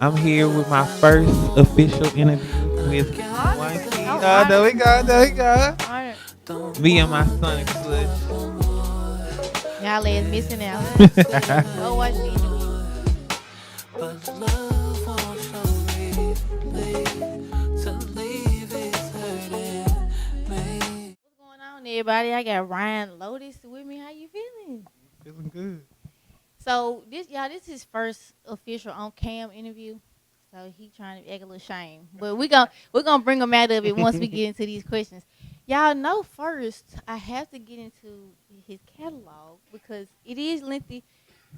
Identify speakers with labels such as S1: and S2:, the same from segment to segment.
S1: I'm here with my first official interview with Beyonce.
S2: Oh,
S1: Oh, there we go, there we
S2: honor.
S1: go. Me and my son
S2: Y'all is missing out.
S1: Kush.
S2: Go watch the interview. What's going on, everybody? I got Ryan Lotus with me. How you feeling?
S1: Feeling good.
S2: So this is his first official on cam interview. So he trying to act a little shame, but we're gonna bring him out of it once we get into these questions. Y'all know first I have to get into his catalog because it is lengthy.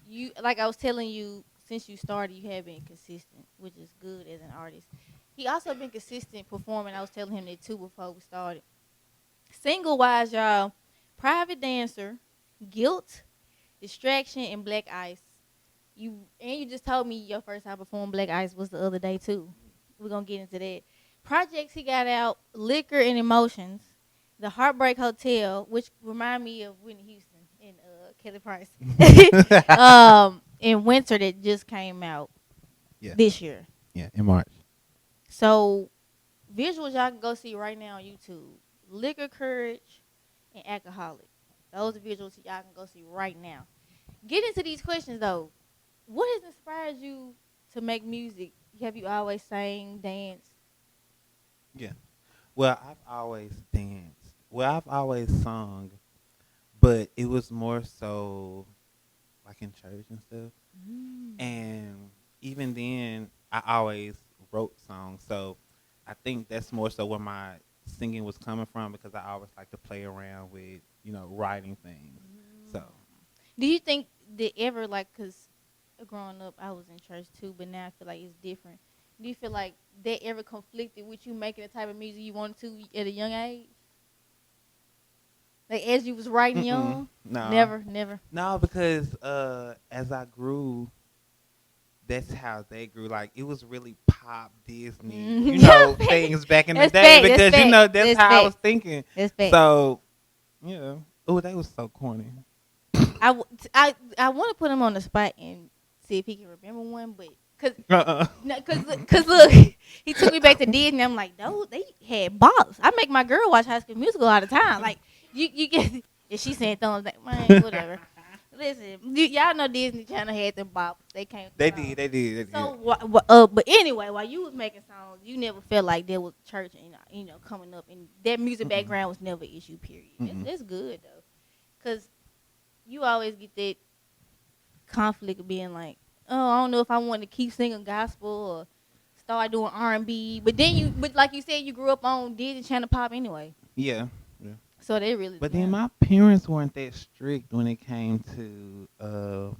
S2: You like I was telling you since you started, you have been consistent, which is good as an artist. He also been consistent performing. I was telling him that too before we started. Single wise, y'all, Private Dancer, Guilt, Distraction, and Black Ice. You just told me your first time performing Black Ice was the other day too. We're gonna get into that. Projects he got out, Liquor and Emotions, The Heartbreak Hotel, which remind me of Whitney Houston and Kelly Price. In Winter that just came out
S1: Yeah,
S2: this year.
S1: yeah, in March.
S2: So visuals y'all can go see right now on YouTube. Liquor Courage and Alcoholic. Those are visuals y'all can go see right now. Get into these questions though. What has inspired you to make music? Have you always sang, danced?
S1: Yeah. Well, I've always danced. Well, I've always sung, but it was more so like in church and stuff. And even then, I always wrote songs. So I think that's more so where my singing was coming from because I always like to play around with, writing things. So,
S2: Do you think that ever cause growing up I was in church too, but now I feel like it's different. Do you feel like that ever conflicted with you making the type of music you wanted to at a young age? Like as you was writing young?
S1: no.
S2: Never.
S1: No, because as I grew, that's how they grew. Like it was really pop Disney, things back in the
S2: That's
S1: day.
S2: fact, that's
S1: Because
S2: fact,
S1: that's
S2: that's
S1: how I
S2: fact.
S1: was thinking.
S2: That's fact.
S1: So oh, that was so corny.
S2: I want to put him on the spot and see if he can remember one, but cause
S1: Uh-uh.
S2: no, cause look, he took me back to Disney. I'm like, no, they had bops. I make my girl watch High School Musical all the time. Like you get, and she saying thumbs like, man, whatever. Listen, y'all know Disney Channel had them bops. They came.
S1: They did.
S2: So, but anyway, while you was making songs, you never felt like there was church, and coming up, and that music background was never an issue. Period. That's good though, cause you always get that conflict of being like, oh, I don't know if I want to keep singing gospel or start doing R&B. But like you said, you grew up on Disney Channel pop anyway.
S1: Yeah.
S2: So they really.
S1: But then my parents weren't that strict when it came to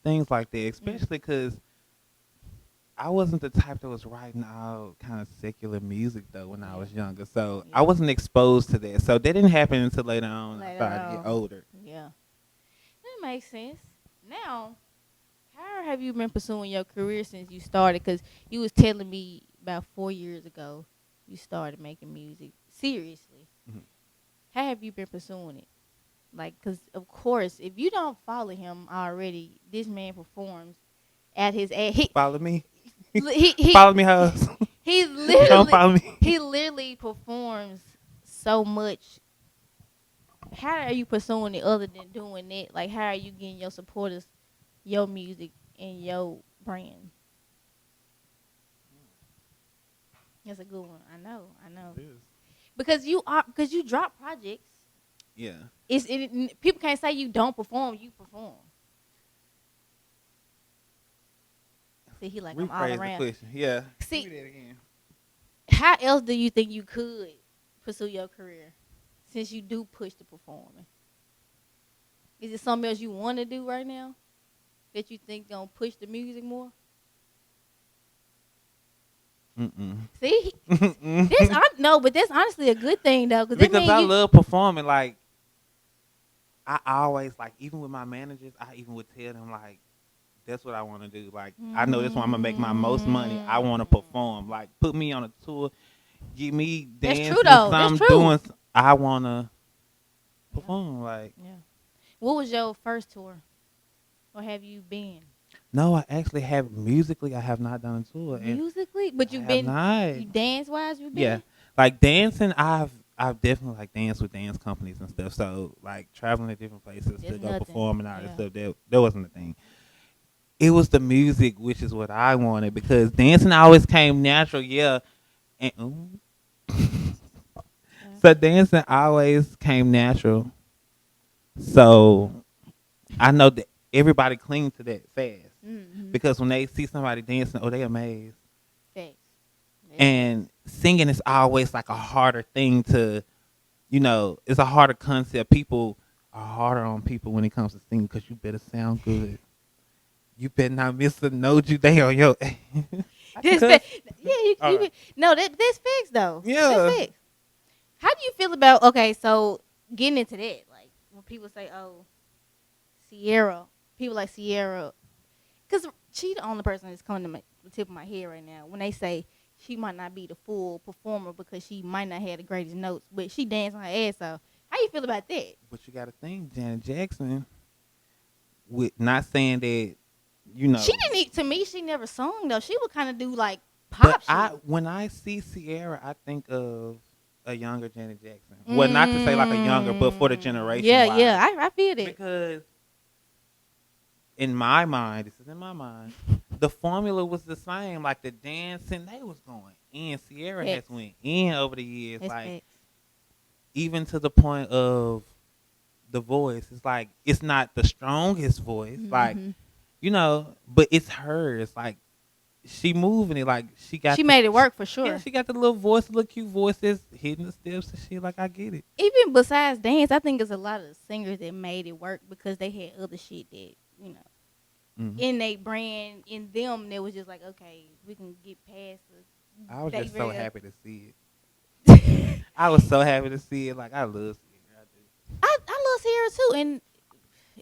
S1: things like that, especially because I wasn't the type that was writing all kind of secular music though when I was younger. So I wasn't exposed to that. So that didn't happen until later on. I started to get older.
S2: Yeah, that makes sense. Now, how have you been pursuing your career since you started? Because you was telling me about 4 years ago you started making music seriously.
S1: Mhm.
S2: How have you been pursuing it? Like, because of course, if you don't follow him already, this man performs at his age.
S1: Follow me.
S2: He
S1: Follow me, hoes.
S2: he
S1: Don't follow
S2: literally
S1: me.
S2: he literally performs so much. How are you pursuing it other than doing that? Like, how are you getting your supporters, your music, and your brand? That's a good one. I know.
S1: It is.
S2: Because you drop projects.
S1: Yeah.
S2: People can't say you don't perform. You perform. See, he like I'm all
S1: Rephrase the
S2: around.
S1: question. Yeah.
S2: See,
S1: Give me that again.
S2: how else do you think you could pursue your career since you do push the performing? Is it something else you want to do right now that you think gonna push the music more? See, no, but that's honestly a good thing though,
S1: Because I love performing. Like I always like, even with my managers, I even would tell them like, that's what I want to do. Like I know that's where I'm gonna make my most money. I want to perform. Like put me on a tour, give me
S2: That's
S1: dancing,
S2: true though. That's
S1: something
S2: true.
S1: doing. I wanna perform. Like
S2: Yeah. What was your first tour, or have you been?
S1: No, I actually have musically. I have not done a tour, and
S2: Musically, but
S1: I
S2: you've
S1: have
S2: been
S1: not.
S2: you dance wise. You've
S1: Yeah,
S2: been.
S1: like dancing. I've definitely like danced with dance companies and stuff. So like traveling to different places to
S2: Just
S1: go
S2: nothing.
S1: perform and all that
S2: Yeah.
S1: stuff. That wasn't a thing. It was the music, which is what I wanted because dancing always came natural. Yeah, and
S2: Yeah.
S1: so dancing always came natural. So I know that everybody clings to that fast
S2: Mm-hmm.
S1: because when they see somebody dancing, oh, they amazed.
S2: Facts. That's facts.
S1: And singing is always like a harder thing to, it's a harder concept. People are harder on people when it comes to singing because you better sound good. You better not miss a note you they on your. I can
S2: That's
S1: cuss.
S2: facts. Yeah, you no, that's facts though. That's
S1: Yeah.
S2: facts. How do you feel about okay? So getting into that, like when people say, "Oh, Sierra," people like Sierra, because she the only person that's coming to the tip of my head right now. When they say she might not be the full performer because she might not have the greatest notes, but she dancing her ass off. How you feel about that?
S1: But you got to think, Janet Jackson, with not saying that,
S2: She didn't. To me, she never sung though. She would kind of do like
S1: but
S2: pop shit.
S1: when I see Sierra, I think of a younger Janet Jackson. Well, not to say like a younger, but for the generation
S2: Yeah,
S1: wise,
S2: yeah. I feel that.
S1: because in my mind, this is in my mind, the formula was the same. Like the dancing, they was going in. Sierra has
S2: Facts.
S1: went in over the years,
S2: That's
S1: like
S2: facts.
S1: even to the point of the voice. It's like it's not the strongest voice, like
S2: Mm-hmm.
S1: but it's hers. Like she moving it, like she got
S2: She
S1: the,
S2: made it work for
S1: yeah,
S2: sure.
S1: she got the little voice, the little cute voices, hitting the steps and shit. Like I get it.
S2: Even besides dance, I think it's a lot of singers that made it work because they had other shit that
S1: Hmm.
S2: in they brand in them. That was just like, okay, we can get past
S1: I was
S2: the
S1: just so
S2: they
S1: happy to see it.
S2: real.
S1: I was so happy to see it. Like I love Sierra. I do.
S2: I love Sierra too, and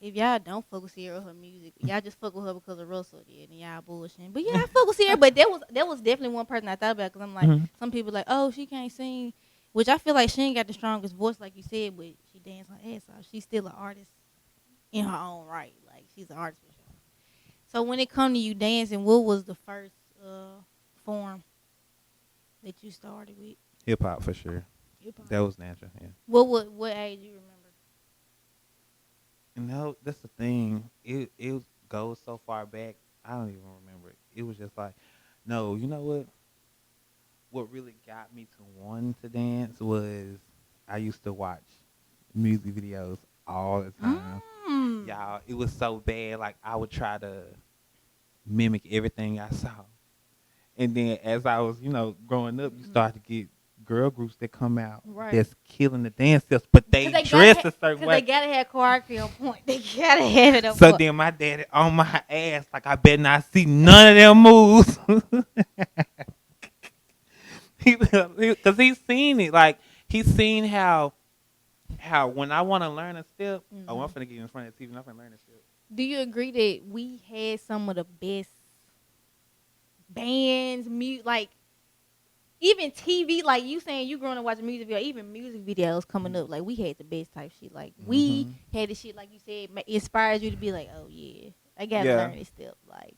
S2: if y'all don't fuck with Sierra her music, y'all just fuck with her because of Russell did, and y'all bullshitting. But yeah, I fuck with Sierra, but that was definitely one person I thought about because I'm like,
S1: Mhm.
S2: some people like, oh, she can't sing, which I feel like she ain't got the strongest voice like you said, but she dance her ass off. She's still an artist in her own right, like she's an artist for sure. So when it come to you dancing, what was the first form that you started with?
S1: Hip hop for sure.
S2: Hip hop.
S1: That was natural. Yeah.
S2: What age you remember?
S1: That's the thing. It goes so far back. I don't even remember it. It was just like, no. You know what? What really got me to wanting to dance was I used to watch music videos all the time.
S2: Mm.
S1: Y'all, it was so bad. Like I would try to mimic everything I saw. And then as I was, growing up, you start to get girl groups that come out
S2: Right.
S1: that's killing the dance steps, but they dress a certain
S2: Cause they
S1: way.
S2: gotta have choreography on point. They gotta have it on
S1: So
S2: point.
S1: then my daddy on my ass, like I better not see none of them moves. Cause he's seen it. Like he's seen how when I want to learn a step, oh, I'm finna get in front of the TV and I'm finna learn a step.
S2: Do you agree that we had some of the best bands, like even TV, like you saying you growing up watching music video, even music videos coming up, like we had the best type shit. Like we had the shit, like you said, inspires you to be like, oh yeah, I gotta learn this step. Like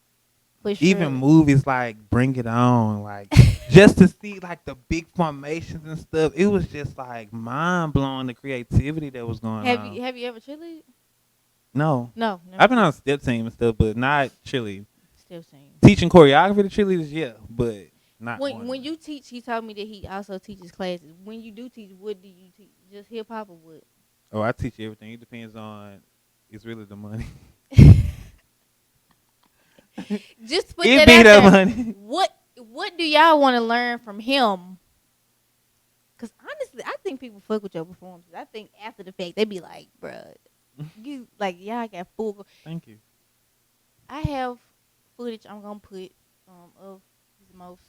S2: for sure.
S1: Even movies like Bring It On, like just to see like the big formations and stuff, it was just like mind blowing the creativity that was going on.
S2: Have you ever cheerleaded?
S1: No.
S2: No,
S1: I've been on step team and stuff, but not cheerleading.
S2: Still same.
S1: Teaching choreography to cheerleaders, yeah, but not
S2: When you teach, he told me that he also teaches classes. When you do teach, what do you teach? Just hip hop or what?
S1: Oh, I teach everything. It depends on. It's really the money.
S2: Just put
S1: It
S2: that
S1: be
S2: out
S1: the
S2: there.
S1: money.
S2: What do y'all want to learn from him? Cause honestly, I think people fuck with your performances. I think after the fact, they be like, "Bruh, you like y'all got full."
S1: Thank you.
S2: I have footage I'm gonna put of the most,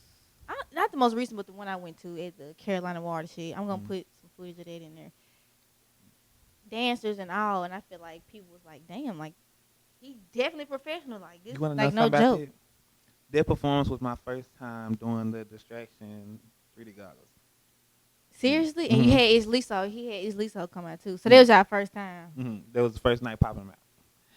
S2: not the most recent, but the one I went to at the Carolina Watershed. I'm gonna put some footage of that in there, dancers and all. And I feel like people was like, "Damn, like he definitely professional. Like this,
S1: You want to know
S2: like no
S1: something about
S2: joke."
S1: that? That performance was my first time doing the distraction 3D goggles.
S2: Seriously, and you had Isliso. He had Isliso come out too. So that was our first time.
S1: That was the first night popping them out.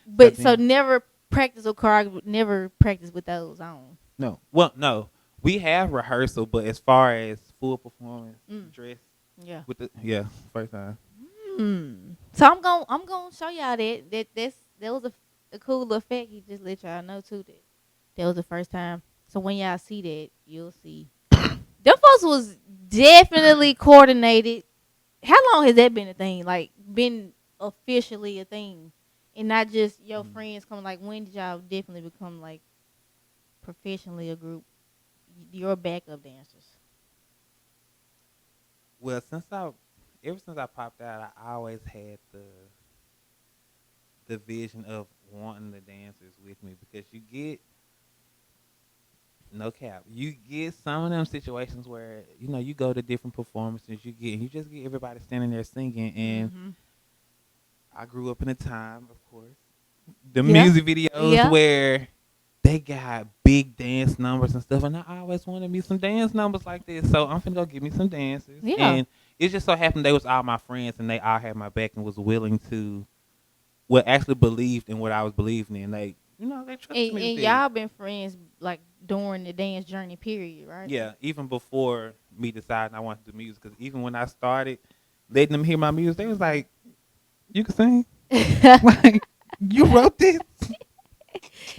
S2: But so never practice or choreography. Never practice with those on.
S1: No. Well, no. We have rehearsal, but as far as full performance, dress
S2: Yeah.
S1: with the first time.
S2: So I'm gonna show y'all that was a cool effect. He just let y'all know too that was the first time. So when y'all see that, you'll see. Them folks was definitely coordinated. How long has that been a thing? Like been officially a thing, and not just your friends coming. Like when did y'all definitely become like professionally a group? Your backup dancers.
S1: Well, ever since I popped out, I always had the vision of wanting the dancers with me because you get no cap. You get some of them situations where you go to different performances. You just get everybody standing there singing, and I grew up in a time, of course, the music videos where they got big dance numbers and stuff, and I always wanted me some dance numbers like this. So I'm finna go get me some dances, and it just so happened they was all my friends, and they all had my back and was willing to, well, actually believed in what I was believing in. They trusted me.
S2: And y'all been friends like during the dance journey period, right?
S1: Yeah, even before me deciding I wanted to do music, because even when I started letting them hear my music, they was like, "You can sing? Like, you wrote this?"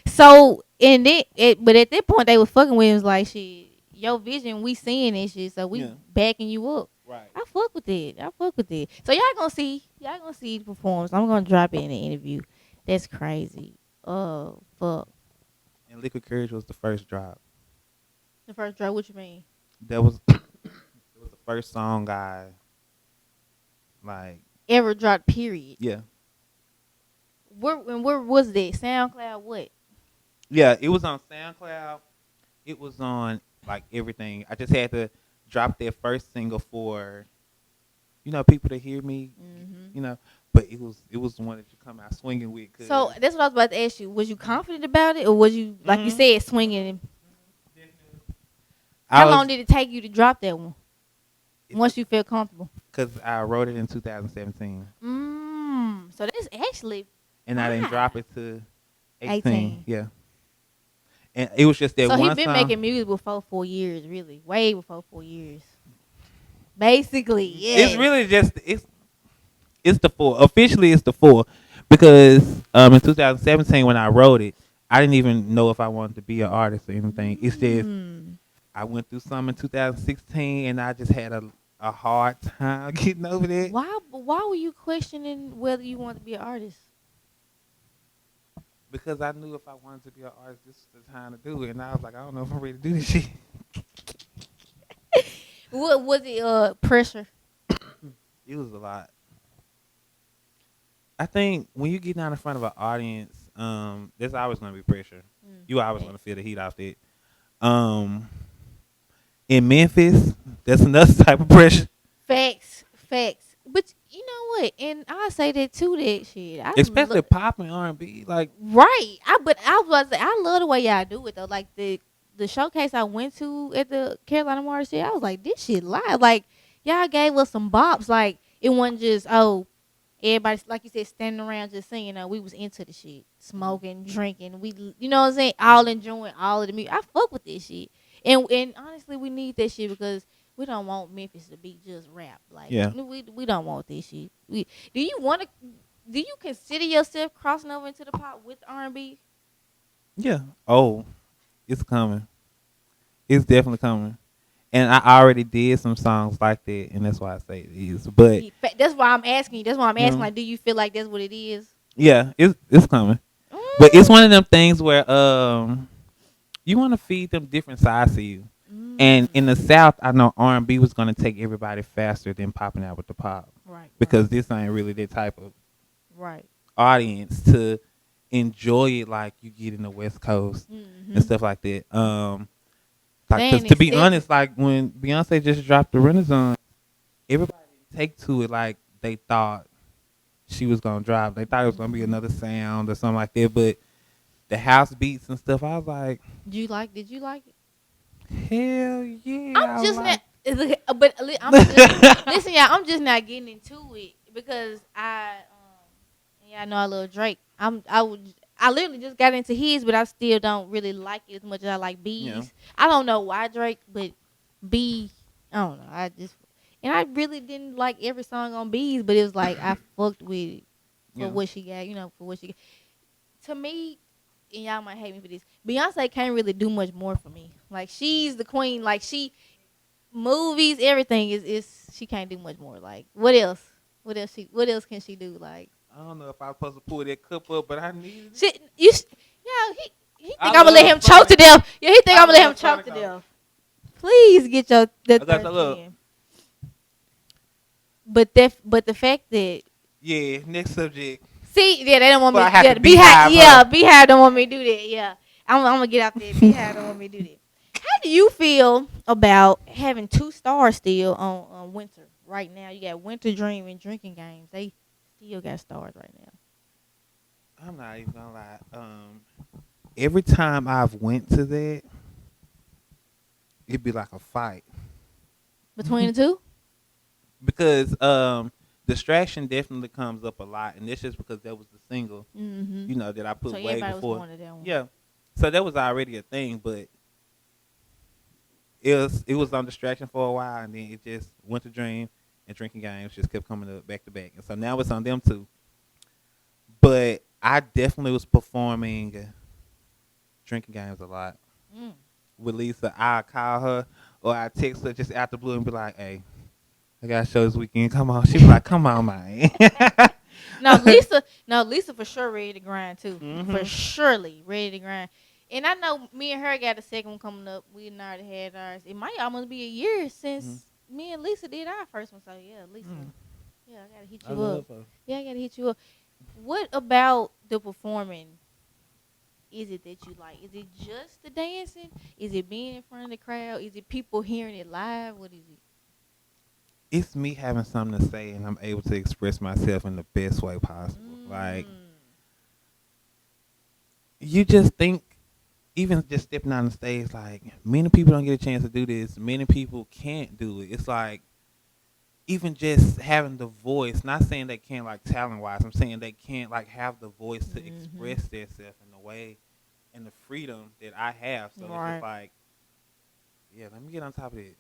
S2: So but at that point they were fucking with him. Was like, shit, your vision, we seeing this shit, so we backing you up.
S1: Right.
S2: I fuck with it. So y'all gonna see the performance. I'm gonna drop it in the interview. That's crazy. Oh fuck.
S1: And Liquid Courage was the first drop.
S2: The first drop. What you mean?
S1: That was it was the first song I like
S2: ever dropped. Period.
S1: Yeah.
S2: Where was that? SoundCloud? What?
S1: Yeah, it was on SoundCloud. It was on like everything. I just had to drop their first single for, people to hear me. But it was the one that you come out swinging with.
S2: So that's what I was about to ask you. Was you confident about it, or was you like you said swinging? How long did it take you to drop that one? Once you feel comfortable.
S1: Because I wrote it in 2017.
S2: So that's actually.
S1: And I didn't drop it to 18. Yeah. And it was just that one song.
S2: So he been making music before 4 years, really. Way before 4 years. Basically, yeah.
S1: It's really just, it's the 4. Officially, it's the 4. Because in 2017, when I wrote it, I didn't even know if I wanted to be an artist or anything. It's just, I went through some in 2016, and I just had a hard time getting over that.
S2: Why were you questioning whether you wanted to be an artist?
S1: Because I knew if I wanted to be an artist, this was the time to do it. And I was like, I don't know if I'm ready to do this shit.
S2: What was it? Pressure?
S1: It was a lot. I think when you get down in front of an audience, there's always going to be pressure. You always going to feel the heat off it. In Memphis, that's another type of pressure.
S2: Facts. But you know what? And I say that too. That shit,
S1: especially pop and R&B, like
S2: right. I love the way y'all do it though. Like the showcase I went to at the Carolina Mars shit, I was like, this shit live. Like y'all gave us some bops. Like it wasn't just everybody, like you said, standing around just singing. We was into the shit, smoking, drinking. We, you know what I'm saying, all enjoying all of the music. I fuck with this shit, and honestly, we need that shit because we don't want Memphis to be just rap. Like we don't want this shit. Do you consider yourself crossing over into the pop with R&B?
S1: Yeah. Oh, it's coming. It's definitely coming. And I already did some songs like that, and that's why I say it is. But
S2: that's why I'm asking you. That's why I'm asking. Like, do you feel like that's what it is?
S1: Yeah, it's coming. But it's one of them things where you want to feed them different sides to you. And in the South, I know R&B was going to take everybody faster than popping out with the pop.
S2: Right.
S1: Because this ain't really that type of
S2: right
S1: audience to enjoy it like you get in the West Coast and stuff like that. Because to be honest, like when Beyonce just dropped the Renaissance, everybody didn't take to it like they thought she was going to drop. They thought it was going to be another sound or something like that. But the house beats and stuff, I was like... Did you like it? Hell yeah.
S2: I'm just not... But listen, y'all, I'm just not getting into it because I know I love Drake. I I literally just got into his, but I still don't really like it as much as I like
S1: Yeah.
S2: B's. I don't know why Drake, but B, I don't know. And I really didn't like every song on B's, but it was like I fucked with it for
S1: Yeah.
S2: what she got, for what she got. To me, and y'all might hate me for this, Beyonce can't really do much more for me. Like she's the queen. Like movies, everything is she can't do much more. Like what else? What else can she do? Like
S1: I don't know if I was supposed to pull that cup up, but I needed it.
S2: she you yeah, he think
S1: I
S2: I'm gonna let
S1: love
S2: him choke to
S1: Sonic.
S2: death. Yeah, he think
S1: I
S2: I'm gonna let him
S1: love
S2: choke
S1: Sonic
S2: to
S1: though.
S2: death. Please get your that
S1: Okay, so
S2: third
S1: look.
S2: chin. But the fact that
S1: Yeah, next subject.
S2: see, yeah, they don't want
S1: But
S2: me.
S1: I have
S2: Yeah,
S1: to
S2: Beehive,
S1: beehive
S2: yeah,
S1: her.
S2: Beehive don't want me to do that. Yeah, I'm gonna get out there. Beehive don't want me to do that. How do you feel about having 2 stars still on Winter right now? You got Winter Dream and Drinking Games. They still got stars right now.
S1: I'm not even gonna lie. Every time I've went to that, it'd be like a fight
S2: Between the two?
S1: because distraction definitely comes up a lot, and it's just because that was the single,
S2: Mm-hmm.
S1: that I
S2: So
S1: put way
S2: everybody was
S1: before.
S2: going to that one.
S1: Yeah, so that was already a thing, but it was on distraction for a while, and then it just went to Dream and Drinking Games just kept coming up back to back, and so now it's on them too. But I definitely was performing Drinking Games a lot
S2: Mm.
S1: with Lisa. I call her or I text her just out the blue and be like, "Hey, I got a show this weekend. Come on." She be like, "Come on, man."
S2: No, Lisa for sure ready to grind too. For
S1: Hmm.
S2: surely ready to grind. And I know me and her got a second one coming up. We done already had ours. It might almost be a year since me and Lisa did our first one. So yeah, Lisa.
S1: Mm.
S2: Yeah, I gotta hit
S1: I
S2: you up.
S1: love her.
S2: Yeah, I gotta hit you up. What about the performing? Is it that you like? Is it just the dancing? Is it being in front of the crowd? Is it people hearing it live? What is it?
S1: It's me having something to say and I'm able to express myself in the best way possible. Like,
S2: Mm.
S1: you just think, even just stepping on the stage, like, many people don't get a chance to do this. Many people can't do it. It's like, even just having the voice, not saying they can't, like, talent wise, I'm saying they can't, like, have the voice to
S2: Mm-hmm.
S1: express themselves in the way and the freedom that I have. So it's just
S2: Right.
S1: like, yeah, let me get on top of it.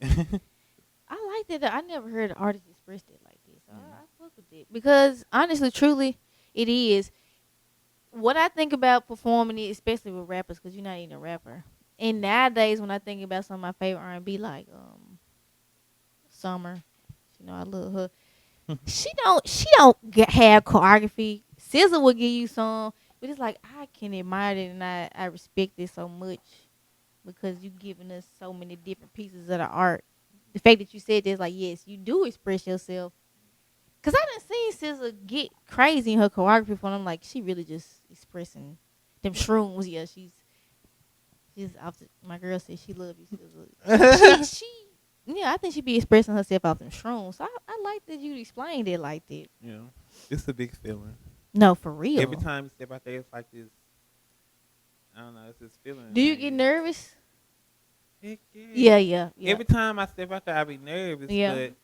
S2: I like that. I never heard an artist express it like this. So
S1: Mm.
S2: I fuck with it because honestly, truly, it is what I think about performing it, especially with rappers, because you're not even a rapper. And nowadays, when I think about some of my favorite R&B, like Summer, I love her. She don't have choreography. SZA will give you some, but it's like I can admire it and I respect it so much because you giving us so many different pieces of the art. The fact that you said this, like, yes, you do express yourself. Cause I done seen SZA get crazy in her choreography for them. Like she really just expressing them shrooms. Yeah, she's off. My girl said she love you, SZA. She yeah, I think she be expressing herself off them shrooms. So I like that you explained it like that.
S1: It's a big feeling.
S2: No, for
S1: Every
S2: real.
S1: time you step out there, it's like this. I don't know. It's this feeling.
S2: Do you
S1: Like,
S2: get nervous?
S1: heck yeah.
S2: Yeah.
S1: Every time I step out there, I be nervous,
S2: Yeah.
S1: but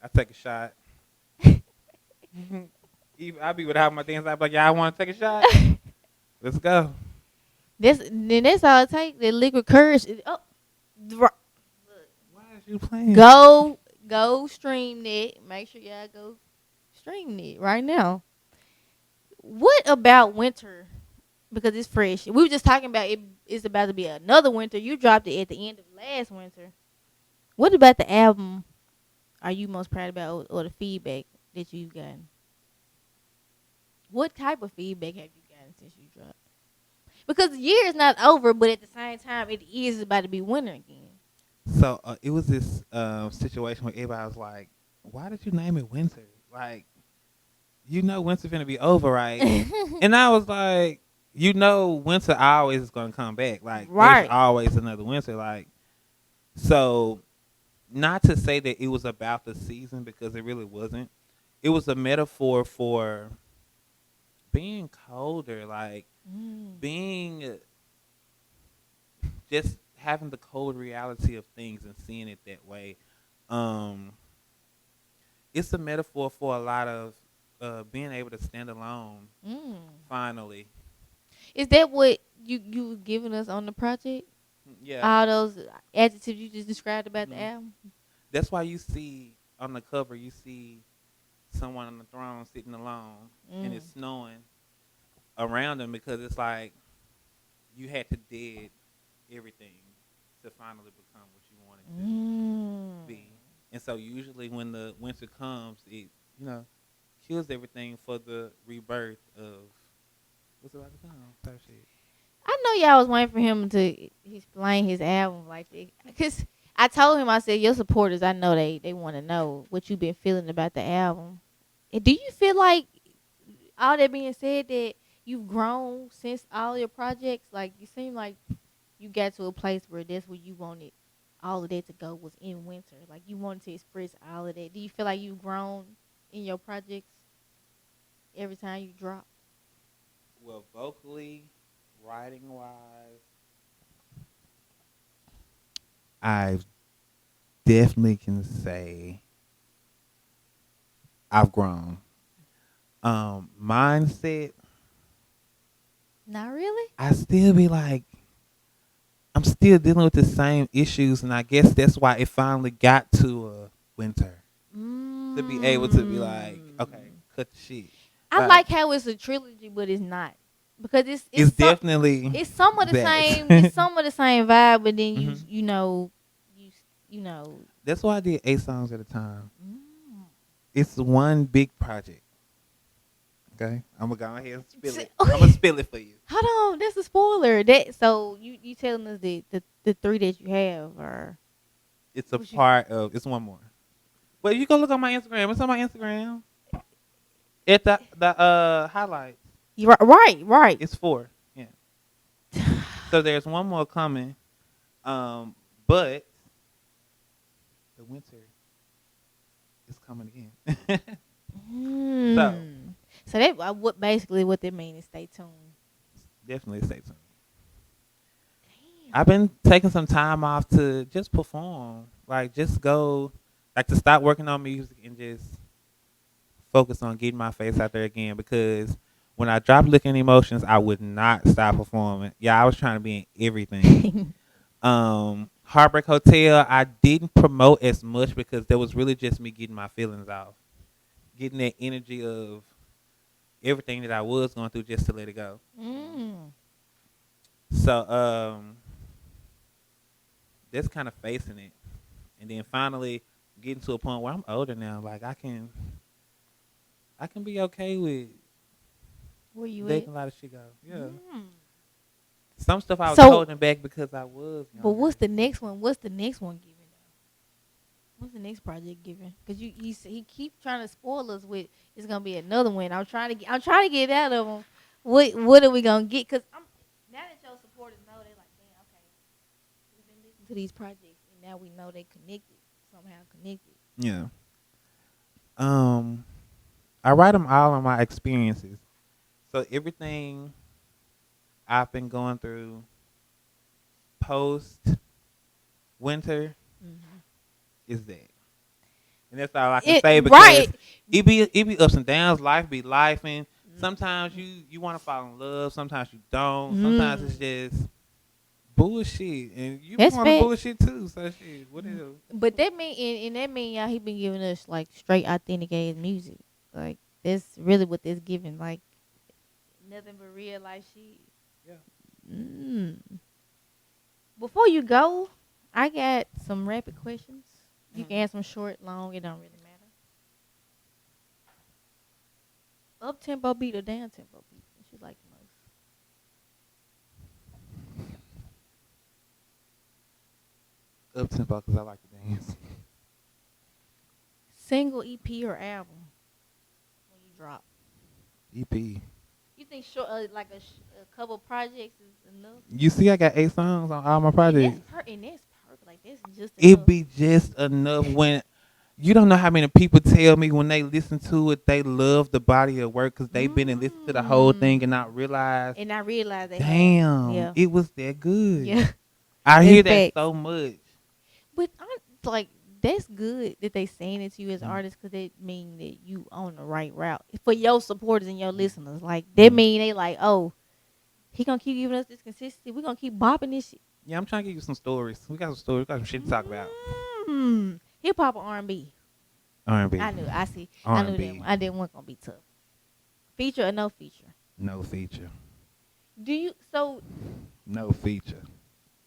S1: I take a shot. Even I be without my things. I be like, "Yeah, I want to take a shot. Let's go."
S2: That's all it takes. The liquid courage.
S1: Why is you playing?
S2: Go stream that. Make sure y'all go stream it right now. What about winter? Because it's fresh. We were just talking about it. It's about to be another winter. You dropped it at the end of last winter. What about the album? Are you most proud about, or the feedback that you've gotten? What type of feedback have you gotten since you dropped? Because the year is not over, but at the same time, it is about to be winter again.
S1: So it was this situation where everybody was like, "Why did you name it Winter? Like, winter's gonna be over, right?" And I was like, winter always is gonna come back. Like, there's
S2: Right.
S1: always another winter. Like, so not to say that it was about the season because it really wasn't. It was a metaphor for being colder, like
S2: Mm.
S1: being just having the cold reality of things and seeing it that way. Um, it's a metaphor for a lot of being able to stand alone
S2: Mm.
S1: finally.
S2: Is that what you was giving us on the project?
S1: Yeah.
S2: All those adjectives you just described about the
S1: hmm
S2: album.
S1: That's why you see on the cover, you see someone on the throne sitting alone, and
S2: Mm.
S1: it's snowing around them because it's like you had to dead everything to finally become what you wanted to
S2: Mm.
S1: be. And so usually when the winter comes, it you know kills everything for the rebirth of what's about to come type shit.
S2: I know y'all was waiting for him to explain his album like that. Cause I told him, I said, your supporters, I know they want to know what you been feeling about the album. And do you feel like all that being said that you've grown since all your projects? Like you seem like you got to a place where that's where you wanted all of that to go was in winter. Like you wanted to express all of that. Do you feel like you've grown in your projects every time you drop?
S1: Well, vocally, writing wise, I definitely can say I've grown. Mindset,
S2: Not really.
S1: I still be like, I'm still dealing with the same issues, and I guess that's why it finally got to winter to be able to be like, okay,
S2: Mm.
S1: cut the shit.
S2: I
S1: Like,
S2: like how it's a trilogy, but it's not because
S1: it's definitely
S2: it's some of the same it's
S1: that.
S2: some of the same vibe, but then
S1: hmm
S2: you know you know.
S1: That's why I did 8 songs at a time.
S2: Mm.
S1: It's one big project. Okay, I'm gonna go ahead and spill it. I'm gonna
S2: Okay,
S1: spill it for you.
S2: hold on, that's a spoiler. That so you telling us the three that you have are
S1: It's a
S2: what you
S1: part of. It's one more. But you go look on my Instagram. It's on my Instagram. At the highlights.
S2: you right.
S1: It's 4. Yeah. So there's one more coming. But the winter is coming again. So
S2: Hmm. So that what basically what they mean is stay tuned.
S1: definitely stay tuned.
S2: Damn.
S1: I've been taking some time off to just perform. Like just go like to stop working on music and just focus on getting my face out there again because when I dropped Looking Emotions, I would not stop performing. Yeah, I was trying to be in everything. Heartbreak Hotel, I didn't promote as much because that was really just me getting my feelings off. Getting that energy of everything that I was going through just to let it go.
S2: Mm.
S1: So that's kind of facing it. And then finally getting to a point where I'm older now. Like I can be okay with
S2: Where you at?
S1: letting a lot of shit go. Yeah.
S2: Mm.
S1: Some stuff I was
S2: So,
S1: holding back because I was
S2: but what's
S1: younger.
S2: the next one? What's the next one giving though? What's the next project giving? Cause he keep trying to spoil us with it's gonna be another one. I'm trying to get out of him. What are we gonna get? Cause I'm now that your supporters know they like damn okay we've been listening to these projects and now we know they connected somehow connected.
S1: Yeah. Um, I write them all on my experiences. So everything I've been going through post winter
S2: Mm-hmm.
S1: is that, and that's all I can
S2: It
S1: say because
S2: right.
S1: it be ups and downs. Life be life, and sometimes
S2: Mm.
S1: you want to fall in love. Sometimes you don't. Sometimes
S2: Mm.
S1: it's just bullshit, and you be
S2: That's
S1: wanting
S2: facts.
S1: bullshit too. So shit, what
S2: Mm.
S1: else?
S2: But that mean and that mean y'all he been giving us like straight authentic ass music. Like that's really what that's giving. Like nothing but real life shit.
S1: Yeah.
S2: Mm. Before you go, I got some rapid questions. You
S1: Mhm.
S2: can ask them short, long. It don't really matter. Up tempo beat or down tempo beat? What you like the most?
S1: Up tempo because I like to dance.
S2: Single EP or album when you drop?
S1: EP.
S2: You think short like a couple projects is enough?
S1: You see, I got 8 songs on all my projects.
S2: And that's perfect. Like that's just
S1: It
S2: enough.
S1: be just enough when you don't know how many people tell me when they listen to it they love the body of work because they've been and listened to the whole thing and not realize,
S2: And I realize they have.
S1: damn,
S2: Yeah.
S1: it was that good.
S2: Yeah.
S1: I
S2: That's
S1: hear that
S2: facts.
S1: so much.
S2: But I like that's good that they saying it to you as
S1: Mm,
S2: artists because it mean that you on the right route for your supporters and your
S1: mm,
S2: listeners. Like that
S1: mm,
S2: mean they like, oh, He gonna keep giving us this consistency. We gonna keep bopping this shit.
S1: Yeah, I'm trying to give you some stories. We got some stories. We got some shit to talk about.
S2: Hip hop or R&B.
S1: R&B.
S2: I knew. I see. I knew that
S1: R&B.
S2: one. I didn't want gonna be tough. Feature or no feature?
S1: No feature.
S2: Do you so?
S1: No feature.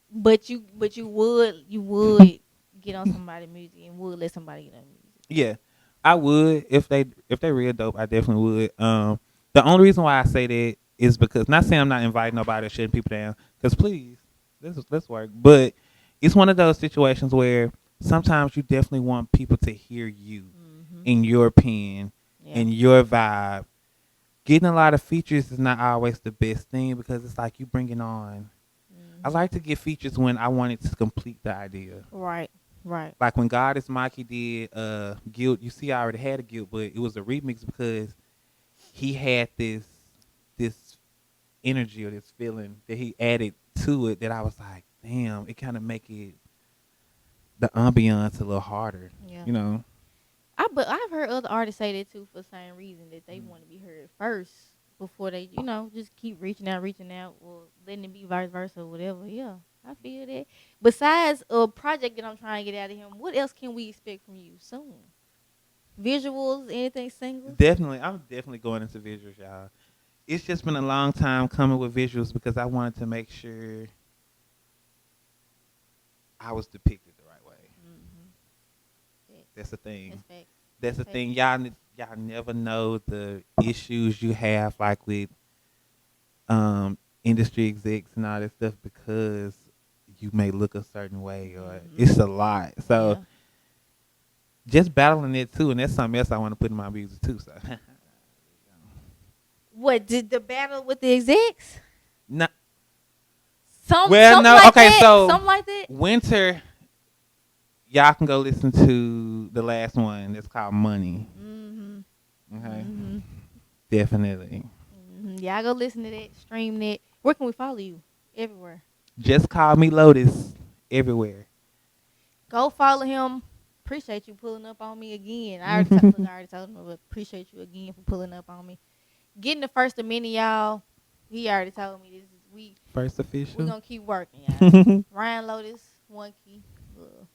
S2: But you would get on somebody's music and would let somebody get on music.
S1: Yeah, I would if they real dope. I definitely would. The only reason why I say that is because not saying I'm not inviting nobody or shutting people down. Because please, let's work. But it's one of those situations where sometimes you definitely want people to hear you in your opinion and your vibe. Getting a lot of features is not always the best thing because it's like you bringing on. I like to get features when I wanted to complete the idea.
S2: Right.
S1: Like when God is Mikey did Guilt, you see I already had a Guilt, but it was a remix because he had this energy or this feeling that he added to it that I was like, damn, it kind of make it the ambiance a little harder.
S2: Yeah.
S1: You know?
S2: But I've heard other artists say that too for the same reason that they want to be heard first before they, just keep reaching out, or letting it be vice versa or whatever. Yeah, I feel that. Besides a project that I'm trying to get out of him, what else can we expect from you soon? Visuals, anything singles?
S1: Definitely. I'm definitely going into visuals, y'all. It's just been a long time coming with visuals because I wanted to make sure I was depicted the right way. That's the thing. That's the thing. Y'all never know the issues you have like with industry execs and all that stuff because you may look a certain way or it's a lot. So just battling it too, and that's something else I want to put in my music too. So
S2: what did the battle with the execs?
S1: No.
S2: Something like that?
S1: Winter. Y'all can go listen to the last one. It's called Money. Okay. Definitely.
S2: Y'all go listen to that, stream that. Where can we follow you? Everywhere.
S1: Just call me Lotus. Everywhere.
S2: Go follow him. Appreciate you pulling up on me again. I already told him, but appreciate you again for pulling up on me. Getting the first of many, y'all. He already told me this is
S1: first official.
S2: We're gonna keep working, y'all. Ryan Lotus, 1 key. Love.